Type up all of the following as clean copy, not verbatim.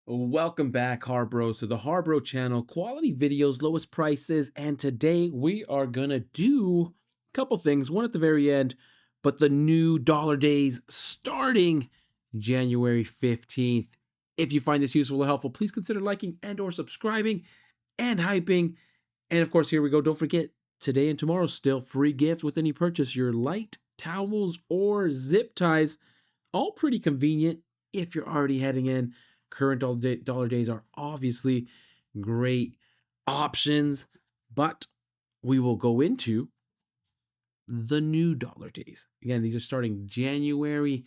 Welcome back, Harbro, to the Harbro channel. Quality videos, lowest prices, and today we are gonna do a couple things. One at the very end, but the new dollar days starting January 15th. If you find this useful or helpful, please consider liking and/or subscribing and hyping. And of course, here we go. Don't forget, today and tomorrow, still free gift with any purchase. Your light towels or zip ties, all pretty convenient if you're already heading in. Current dollar days are obviously great options, but we will go into the new dollar days. Again, these are starting January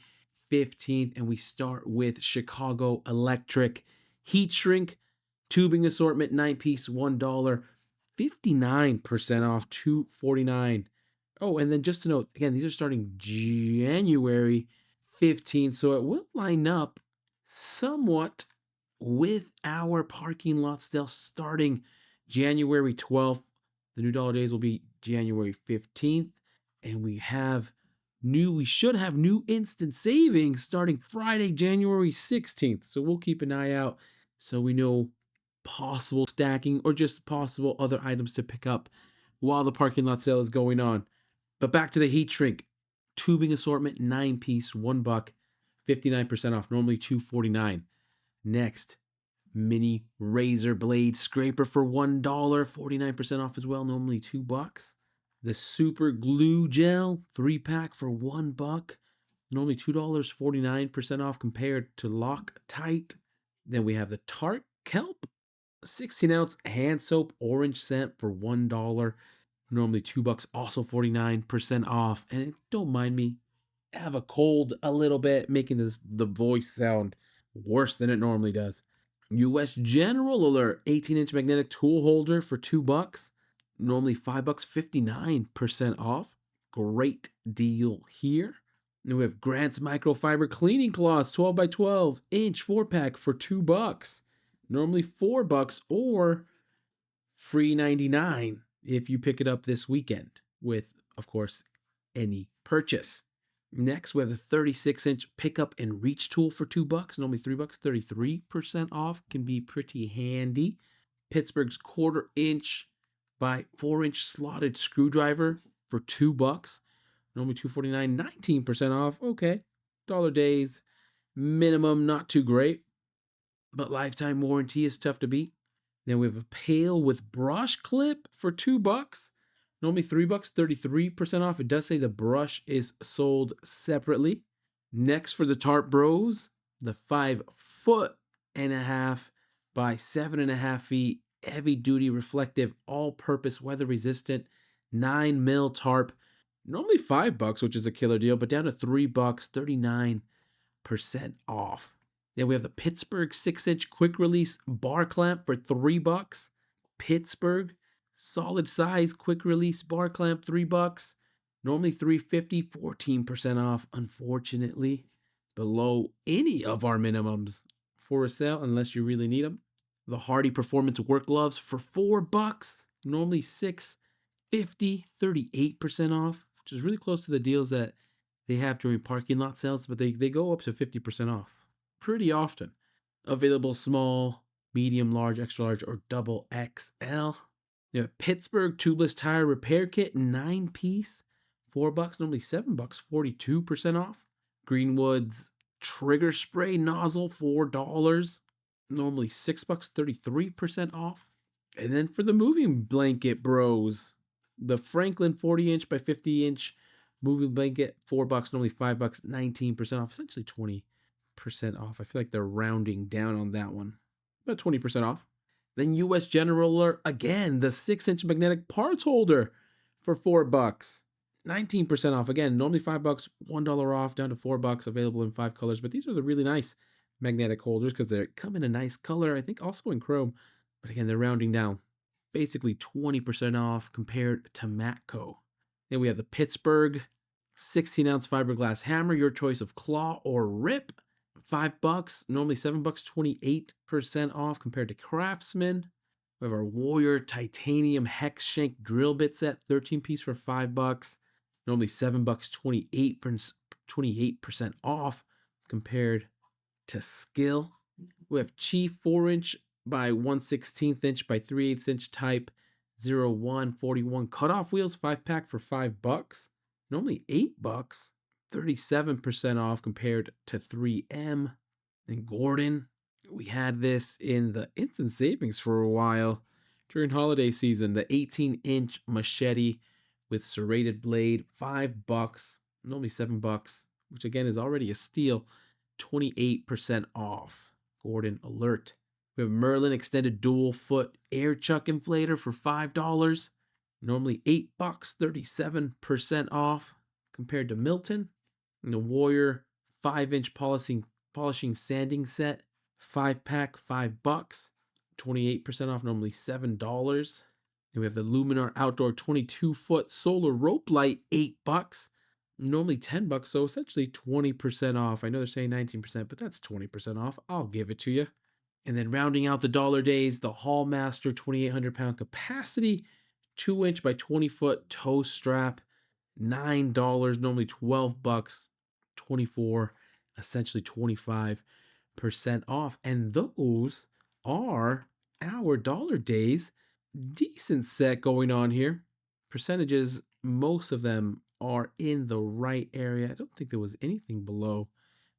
15th, and we start with Chicago Electric Heat Shrink Tubing Assortment, 9-piece, $1, 59% off, $2.49. Oh, and then just to note, again, these are starting January 15th, so it will line up somewhat with our parking lot sale starting January 12th. The new dollar days will be January 15th, and we should have new instant savings starting Friday, January 16th. So we'll keep an eye out so we know possible stacking or just possible other items to pick up while the parking lot sale is going on. But back to the heat shrink. Tubing assortment, 9-piece, $1, 59% off, normally $2.49. Next, mini razor blade scraper for $1, 49% off as well, normally $2. The super glue gel 3-pack for $1, normally $2, 49% off compared to Loctite. Then we have the Tarte Kelp 16-ounce hand soap orange scent for $1, normally $2, also 49% off. And don't mind me, I have a cold a little bit, making the voice sound worse than it normally does. US General Alert 18-inch magnetic tool holder for $2, normally $5, 59% off. Great deal here. And we have Grant's microfiber cleaning cloths, 12 by 12 inch 4-pack for $2, normally $4, or free 99 if you pick it up this weekend with, of course, any purchase. Next, we have the 36-inch pickup and reach tool for $2, normally $3, 33% off. Can be pretty handy. Pittsburgh's 1/4-inch by 4-inch slotted screwdriver for $2, normally $2.49, 19% off. Okay, dollar days minimum, not too great, but lifetime warranty is tough to beat. Then we have a pail with brush clip for $2, normally $3, 33% off. It does say the brush is sold separately. Next, for the Tarte Bros, the 5.5 foot by 7.5 feet heavy duty reflective all-purpose weather resistant 9 mil tarp, normally $5, which is a killer deal, but down to $3, 39% off. Then we have the Pittsburgh 6-inch quick release bar clamp for $3. Pittsburgh solid size quick release bar clamp, $3. Normally $3.50, 14% off. Unfortunately, below any of our minimums for a sale unless you really need them. The Hardy Performance work gloves for $4. Normally $6.50, 38% off, which is really close to the deals that they have during parking lot sales, but they go up to 50% off pretty often. Available small, medium, large, extra large, or double XL. Yeah, Pittsburgh tubeless tire repair kit, 9-piece, $4, normally $7, 42% off. Greenwood's trigger spray nozzle, $4, normally $6, 33% off. And then for the moving blanket bros, the Franklin 40-inch by 50-inch moving blanket, $4, normally $5, 19% off, essentially 20% off. I feel like they're rounding down on that one, about 20% off. Then US General Alert, again, the 6-inch magnetic parts holder for $4, 19% off. Again, normally $5, $1 off, down to $4, available in 5 colors. But these are the really nice magnetic holders because they come in a nice color, I think also in chrome. But again, they're rounding down, basically 20% off compared to Matco. Then we have the Pittsburgh 16-ounce fiberglass hammer, your choice of claw or rip, $5, normally $7, 28% off compared to Craftsman. We have our Warrior titanium hex shank drill bit set, 13-piece for $5, normally $7, 28% off compared to Skill. We have Chief 4-inch by 1/16 inch by 3/8 inch type 0141 cutoff wheels, 5 pack for $5. Normally $8, 37% off compared to 3M. And Gordon, we had this in the instant savings for a while during holiday season. The 18-inch machete with serrated blade, $5, normally $7, which again is already a steal, 28% off. Gordon alert. We have Merlin extended dual foot air chuck inflator for $5. Normally $8, 37% off compared to Milton. And the Warrior 5-inch polishing sanding set, 5 pack, $5, 28% off, normally $7. And we have the Luminar Outdoor 22-foot solar rope light, $8, normally $10, so essentially 20% off. I know they're saying 19%, but that's 20% off. I'll give it to you. And then rounding out the dollar days, the Hallmaster 2,800-pound capacity 2-inch by 20-foot toe strap, $9, normally $12, 24, essentially 25% off. And those are our dollar days. Decent set going on here. Percentages, most of them are in the right area. I don't think there was anything below.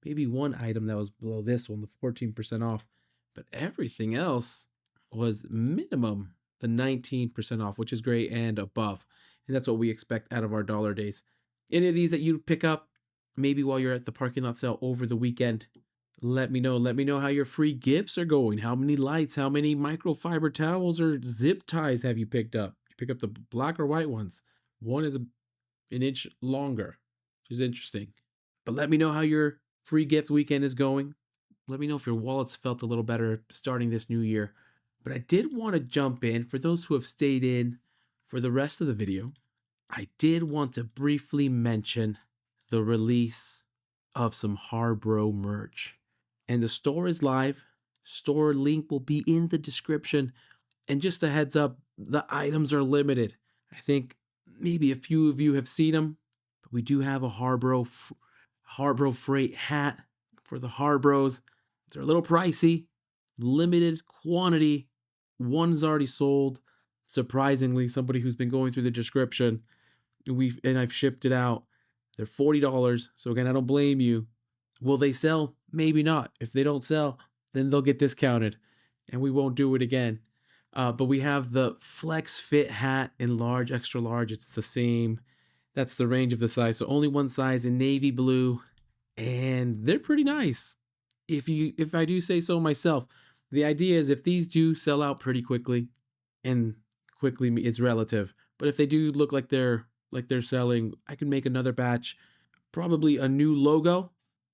Maybe one item that was below this one, the 14% off. But everything else was minimum the 19% off, which is great, and above. And that's what we expect out of our dollar days. Any of these that you pick up, maybe while you're at the parking lot sale over the weekend, let me know. Let me know how your free gifts are going. How many lights, how many microfiber towels or zip ties have you picked up? You pick up the black or white ones. One is an inch longer, which is interesting. But let me know how your free gift weekend is going. Let me know if your wallets felt a little better starting this new year. But I did want to jump in for those who have stayed in for the rest of the video. I did want to briefly mention the release of some Harbro merch. And the store is live. Store link will be in the description. And just a heads up, the items are limited. I think maybe a few of you have seen them, but we do have a Harbro freight hat for the Harbros. They're a little pricey, limited quantity. One's already sold. Surprisingly, somebody who's been going through the description, and I've shipped it out. They're $40. So again, I don't blame you. Will they sell? Maybe not. If they don't sell, then they'll get discounted, and we won't do it again. But we have the Flex Fit hat in large, extra large. It's the same. That's the range of the size. So only one size in navy blue, and they're pretty nice. If I do say so myself, the idea is if these do sell out pretty quickly, and quickly it's relative, but if they do look like they're selling, I can make another batch, probably a new logo,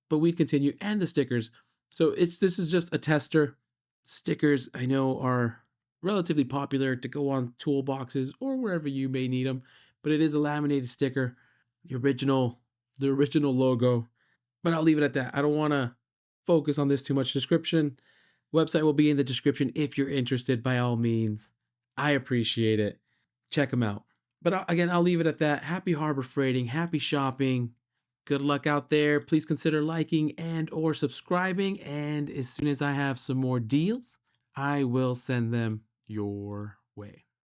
but we'd continue, and the stickers. So this is just a tester. Stickers I know are relatively popular to go on toolboxes or wherever you may need them, but it is a laminated sticker, the original logo. But I'll leave it at that. I don't want to focus on this too much. Website will be in the description if you're interested, by all means. I appreciate it. Check them out. But again, I'll leave it at that. Happy harbor freighting, happy shopping. Good luck out there. Please consider liking and or subscribing. And as soon as I have some more deals, I will send them your way.